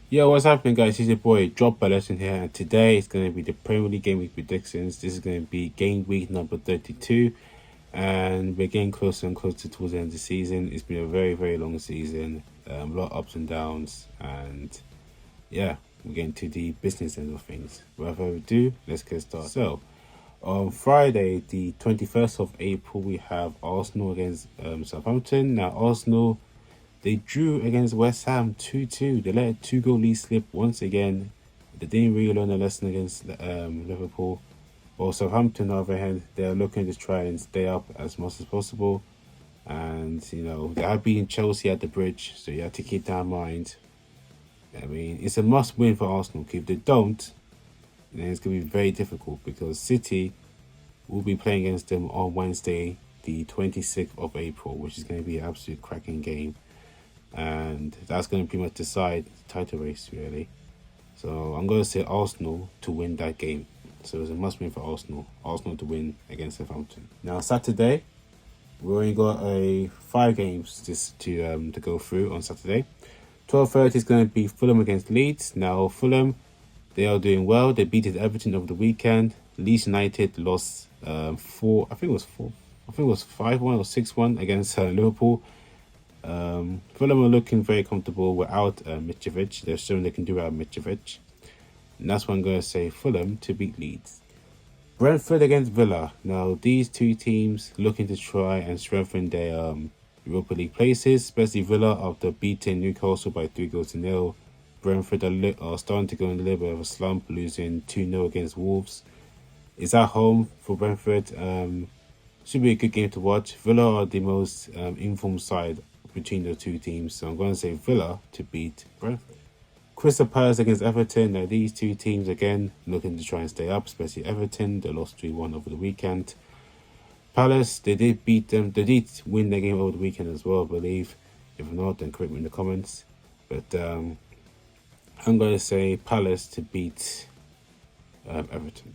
Yo, what's happening, guys? It's your boy Drop Lesson here, and today it's going to be the Premier League Game Week predictions. This is going to be game week number 32, and we're getting closer and closer towards the end of the season. It's been a very, very long season, a lot of ups and downs, and yeah, we're getting to the business end of things. Without further ado, let's get started. So, on Friday, the 21st of April, we have Arsenal against Southampton. Now, Arsenal, they drew against West Ham 2-2. They let a two-goal lead slip once again. They didn't really learn a lesson against Liverpool. While Southampton, on the other hand, they're looking to try and stay up as much as possible. And, they have beaten Chelsea at the bridge, so you have to keep that in mind. I mean, it's a must win for Arsenal. If they don't, then it's going to be very difficult because City will be playing against them on Wednesday, the 26th of April, which is going to be an absolute cracking game. And that's going to pretty much decide the title race, really. So I'm going to say Arsenal to win that game. So it's a must win for Arsenal. Arsenal to win against Southampton. Now, Saturday, we only got 5 games to go through on Saturday. 12:30 is going to be Fulham against Leeds. Now, Fulham, they are doing well. They beat Everton over the weekend. Leeds United lost 4. I think it was 4. I think it was 5-1 or 6-1 against Liverpool. Fulham are looking very comfortable without Mitrovic. They're showing they can do without Mitrovic. And that's why I'm going to say Fulham to beat Leeds. Brentford against Villa. Now, these two teams looking to try and strengthen their Europa League places, especially Villa after beating Newcastle by 3-0. Brentford are starting to go in a little bit of a slump, losing 2-0 against Wolves. It's at home for Brentford. Should be a good game to watch. Villa are the most informed side between the two teams, so I'm going to say Villa to beat Brentford. Crystal Palace against Everton. Now, these two teams, again, looking to try and stay up, especially Everton. They lost 3-1 over the weekend. Palace, they did beat them. They did win their game over the weekend as well, I believe. If not, then correct me in the comments. But I'm going to say Palace to beat Everton.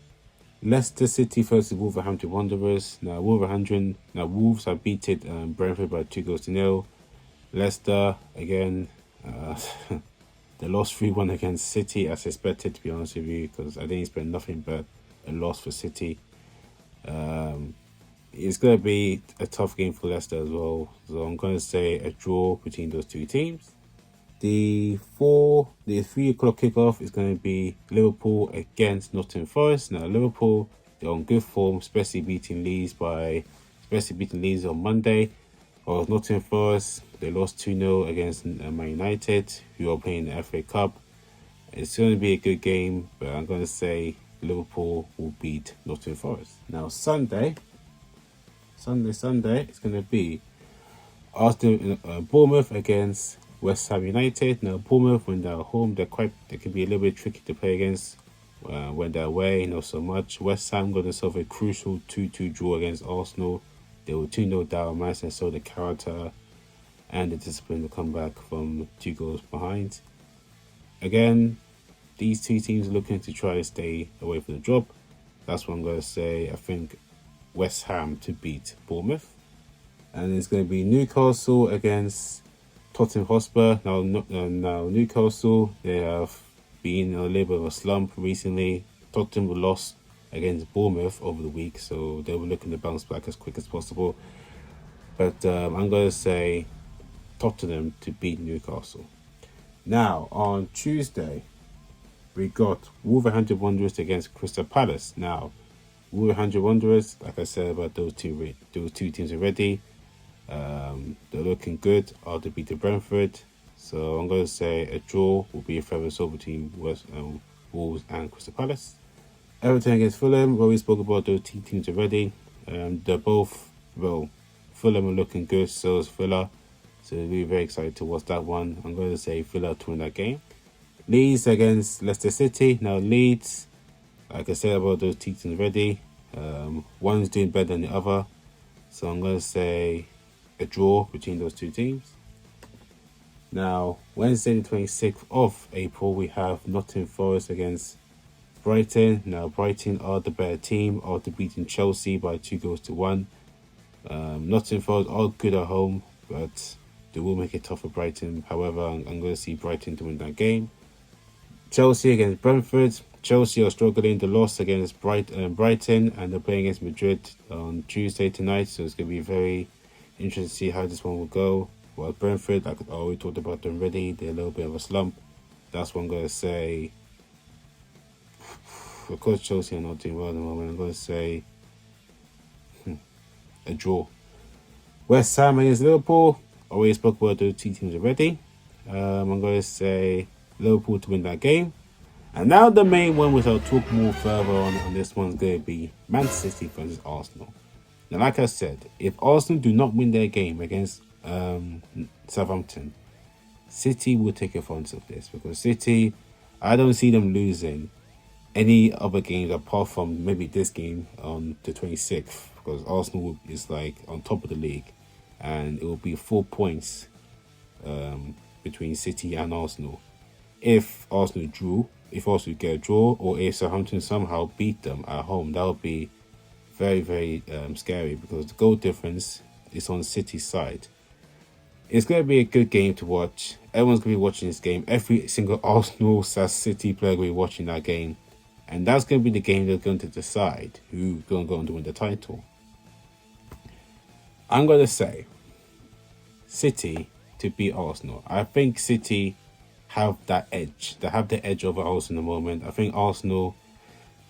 Leicester City versus Wolverhampton Wanderers. Now, Wolves have beaten Brentford by 2-0. Leicester, again, they lost 3-1 against City as expected, to be honest with you, because I think it's been nothing but a loss for City. It's going to be a tough game for Leicester as well, so I'm going to say a draw between those two teams. The 3 o'clock kickoff is going to be Liverpool against Nottingham Forest. Now, Liverpool, they're on good form, especially beating Leeds on Monday. While Nottingham Forest, they lost 2-0 against Man United, who are playing the FA Cup. It's going to be a good game, but I'm going to say Liverpool will beat Nottingham Forest. Now, Sunday, it's going to be Bournemouth against West Ham United. Now, Bournemouth, when they're home, they can be a little bit tricky to play against. When they're away, not so much. West Ham got themselves a crucial 2-2 draw against Arsenal. They were 2-0 down. Manchester saw the character and the discipline to come back from 2 goals behind. Again, these two teams are looking to try to stay away from the drop. That's what I'm going to say. I think West Ham to beat Bournemouth. And it's going to be Newcastle against Tottenham Hotspur. Now Newcastle, they have been in a little bit of a slump recently. Tottenham were lost against Bournemouth over the week, so they were looking to bounce back as quick as possible. But I'm going to say Tottenham to beat Newcastle. Now, on Tuesday, we got Wolverhampton Wanderers against Crystal Palace. Now, Wolverhampton Wanderers, like I said about those two teams already, they're looking good after beating Brentford. So I'm going to say a draw will be a fair result between Wolves and Crystal Palace. Everton against Fulham. We spoke about those two teams already. They're both, Fulham are looking good, so is Villa. So we're very excited to watch that one. I'm going to say Villa to win that game. Leeds against Leicester City. Now, Leeds, like I said about those teams already, one's doing better than the other. So I'm going to say a draw between those two teams. Now, Wednesday the 26th of April, we have Nottingham Forest against Brighton. Now, Brighton are the better team after beating Chelsea by 2-1. Nottingham Forest are good at home, but they will make it tough for Brighton. However, I'm going to see Brighton to win that game. Chelsea against Brentford. Chelsea are struggling. The loss against Brighton, and they're playing against Madrid on Tuesday tonight. So it's going to be very interesting to see how this one will go. Well, Brentford, like I already talked about them already, they're a little bit of a slump. That's what I'm going to say. Of course, Chelsea are not doing well at the moment. I'm going to say a draw. West Ham against Liverpool. Already spoke about those two teams already. I'm going to say Liverpool to win that game. And now the main one, which I'll talk more further on this one's going to be Manchester City versus Arsenal. Now, like I said, if Arsenal do not win their game against Southampton, City will take advantage of this, because City, I don't see them losing any other games apart from maybe this game on the 26th, because Arsenal is like on top of the league, and it will be 4 points between City and Arsenal. If Arsenal get a draw, or if Southampton somehow beat them at home, that would be very, very scary, because the goal difference is on City's side. It's going to be a good game to watch. Everyone's going to be watching this game. Every single Arsenal/City player will be watching that game. And that's going to be the game that's going to decide who's going to go on to win the title. I'm going to say City to beat Arsenal. I think City have that edge. They have the edge over Arsenal in the moment. I think Arsenal,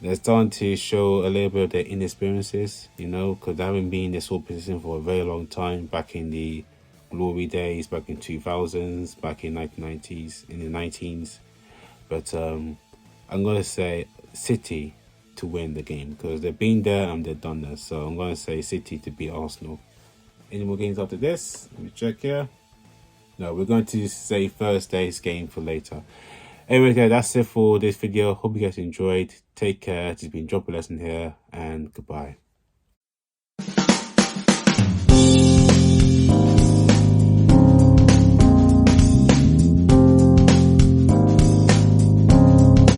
they're starting to show a little bit of their inexperiences, because they haven't been in this sort of position for a very long time, back in the glory days, back in 2000s, back in 1990s, in the 19s. But I'm going to say City to win the game, because they've been there and they've done this. So I'm going to say City to beat Arsenal. Any more games after this? Let me check here. No, we're going to say Thursday's game for later. Anyway, guys, that's it for this video. Hope you guys enjoyed. Take care. It's been Drop a Lesson here, and goodbye.